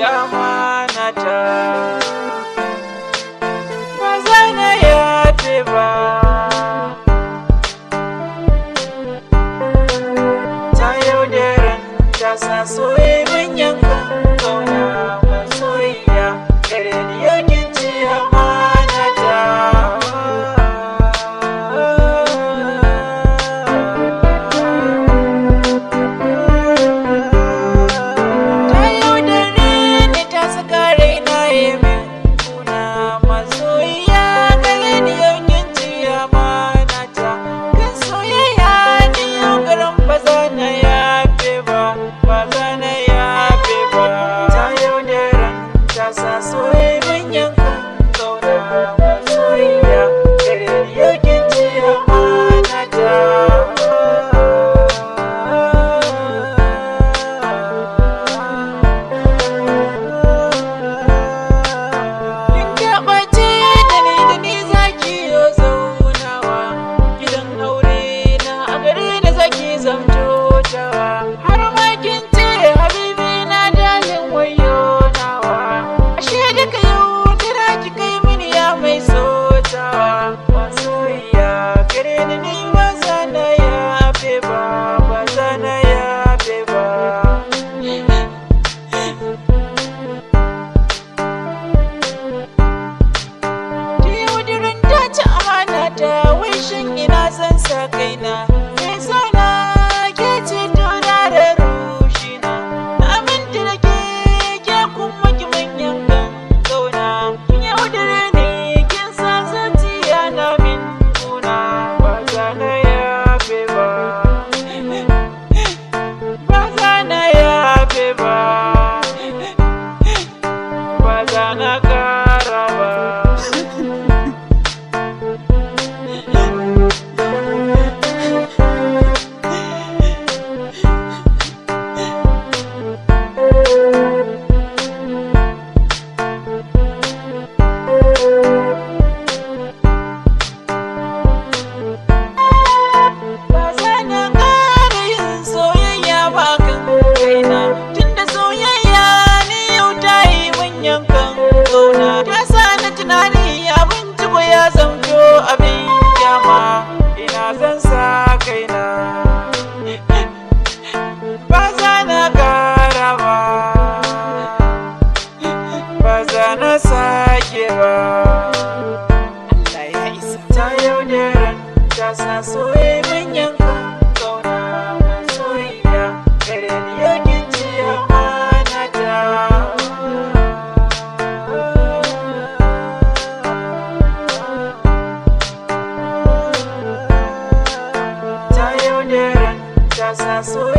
amanata, ba za na yafe ba. Ta yaudaran ta sa soyayyen yankan kauna masoyiya, gare ni yakin ci amanata. Ta yaudare ni ta saka raina ya min kuna masoyiya, gare ni yakin ci amanata. Kan soyayya ni yau garan ba za na yafe ba, ba za na yafe ba. Ta yaudaran ta sa soyayyen yankan kauna masoyiya, gare ni yakin ci amanata. In taɓa ce da ni zaki yo zaunawa, gidan aure na a gare ni zaki zamto tawa. Har ma kin ce habibi na dalin wayo nawa, ashe duka yau tira ki kai mini ya mai sotawa. Masoyiya gare ni ba za na yafe ba, ba za na yafe ba. Yaudaran ta ci amana ta, wai shin ina zan sa kaina? Me sana ke ce tona da rushina, na aminta da ke kuma ki manyan kan kauna. Kin yaudare ni kin sa zuciya na min kuna, ba za na yafe ba, ba za na yafe ba, ba za na kara ba. Ba za na ƙara yin soyayya ba kan kaina, tunda soyayya ni yau ta yi manyan kan ƙauna. Ta sa na tunani abinci ko ya zamto abin kyama, ina zan sa kaina. Ba za na ƙara ba, ba za na sake ba. Allah ya isa. Ta yaudaran ta sa soyayyen yankan kauna masoyiya, gare ni yakin ci amanata. Ta yaudaran ta sa soyayyen